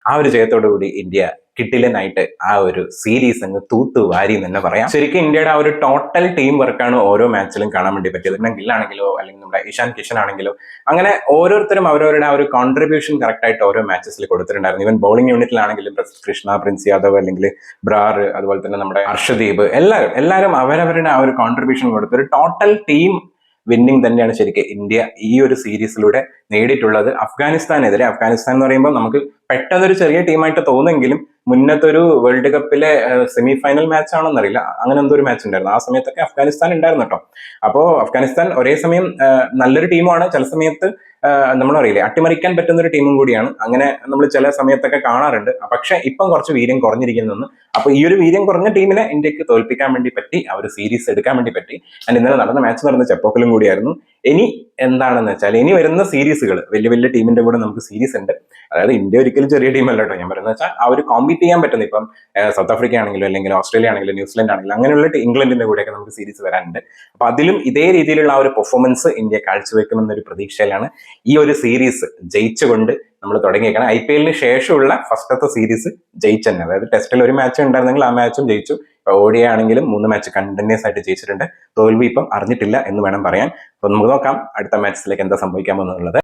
ആ ഒരു ജയത്തോടുകൂടി ഇന്ത്യ കിട്ടിലനായിട്ട് ആ ഒരു സീരീസ് അങ്ങ് തൂത്തു വാരി എന്ന് തന്നെ പറയാം. ശരിക്കും ഇന്ത്യയുടെ ആ ഒരു ടോട്ടൽ ടീം വർക്കാണ് ഓരോ മാച്ചിലും കാണാൻ വേണ്ടി പറ്റിയത്. പിന്നെ ഗില്ലാണെങ്കിലോ അല്ലെങ്കിൽ നമ്മുടെ ഇഷാൻ കിഷൻ ആണെങ്കിലോ അങ്ങനെ ഓരോരുത്തരും അവരവരുടെ ആ ഒരു കോൺട്രിബ്യൂഷൻ കറക്റ്റ് ആയിട്ട് ഓരോ മാച്ചസിൽ കൊടുത്തിട്ടുണ്ടായിരുന്നു. ഈവൻ ബോളിംഗ് യൂണിറ്റിലാണെങ്കിലും കൃഷ്ണ, പ്രിൻസ് യാദവ്, അല്ലെങ്കിൽ ബ്രാർ, അതുപോലെ തന്നെ നമ്മുടെ ഹർഷദീപ്, എല്ലാവരും അവരവരുടെ ആ ഒരു കോൺട്രിബ്യൂഷൻ കൊടുത്തു. ഒരു ടോട്ടൽ ടീം വിന്നിങ് തന്നെയാണ് ശരിക്കും ഇന്ത്യ ഈ ഒരു സീരീസിലൂടെ നേടിയിട്ടുള്ളത്. അഫ്ഗാനിസ്ഥാൻ എന്ന് പറയുമ്പോൾ നമുക്ക് പെട്ടെന്നൊരു ചെറിയ ടീമായിട്ട് തോന്നുമെങ്കിലും മുന്നത്തെ ഒരു വേൾഡ് കപ്പിലെ സെമി ഫൈനൽ മാച്ച് ആണെന്നറിയില്ല, അങ്ങനെ എന്തോ ഒരു മാച്ച് ഉണ്ടായിരുന്നു. ആ സമയത്തൊക്കെ അഫ്ഗാനിസ്ഥാൻ ഉണ്ടായിരുന്നു കേട്ടോ. അപ്പോൾ അഫ്ഗാനിസ്ഥാൻ ഒരേ സമയം നല്ലൊരു ടീമാണ്, ചില സമയത്ത് നമ്മൾ അറിയില്ലേ അട്ടിമറിക്കാൻ പറ്റുന്ന ഒരു ടീമും കൂടിയാണ്. അങ്ങനെ നമ്മൾ ചില സമയത്തൊക്കെ കാണാറുണ്ട്. പക്ഷെ ഇപ്പം കുറച്ച് വീര്യം കുറഞ്ഞിരിക്കുന്നു. അപ്പൊ ഈ ഒരു വീര്യം കുറഞ്ഞ ടീമിനെ ഇന്ത്യക്ക് തോൽപ്പിക്കാൻ വേണ്ടി പറ്റി, ആ ഒരു സീരീസ് എടുക്കാൻ വേണ്ടി പറ്റി. ആൻഡ് ഇന്നലെ നടന്ന മാച്ച് നടന്ന ചെപ്പോക്കിലും കൂടിയായിരുന്നു. ഇനി എന്താണെന്ന് വെച്ചാൽ ഇനി വരുന്ന സീരീസുകൾ വലിയ വലിയ ടീമിന്റെ കൂടെ നമുക്ക് സീരീസ് ഉണ്ട്. അതായത് ഇന്ത്യ ഒരിക്കലും ചെറിയ ടീമല്ല കേട്ടോ. ഞാൻ പറയുന്നത് വെച്ചാൽ ആ ഒരു കോമ്പീറ്റ് ചെയ്യാൻ പറ്റുന്ന, ഇപ്പം സൗത്ത് ആഫ്രിക്ക ആണെങ്കിലും അല്ലെങ്കിൽ ഓസ്ട്രേലിയ ആണെങ്കിലും ന്യൂസിലൻഡ് ആണെങ്കിലും അങ്ങനെയുള്ള ഇംഗ്ലണ്ടിന്റെ കൂടെയൊക്കെ നമുക്ക് സീരീസ് വരാനുണ്ട്. അപ്പൊ അതിലും ഇതേ രീതിയിലുള്ള ആ ഒരു പെർഫോമൻസ് ഇന്ത്യ കാഴ്ചവെക്കുമെന്നൊരു പ്രതീക്ഷയിലാണ് ഈ ഒരു സീരീസ് ജയിച്ചുകൊണ്ട് നമ്മൾ തുടങ്ങിയേക്കണം. IPL ശേഷമുള്ള ഫസ്റ്റത്തെ സീരീസ് ജയിച്ചെന്നെ. അതായത് ടെസ്റ്റിൽ ഒരു മാച്ച് ഉണ്ടായിരുന്നെങ്കിൽ ആ മാച്ചും ജയിച്ചു. ODI ആണെങ്കിലും 3 മാച്ച് കണ്ടിന്യൂസ് ആയിട്ട് ജയിച്ചിട്ടുണ്ട്. തോൽവി ഇപ്പം അറിഞ്ഞിട്ടില്ല എന്ന് വേണം പറയാൻ. അപ്പൊ നമുക്ക് നോക്കാം അടുത്ത മാച്ചിലേക്ക് എന്താ സംഭവിക്കാൻ പോകുന്നുള്ളത്.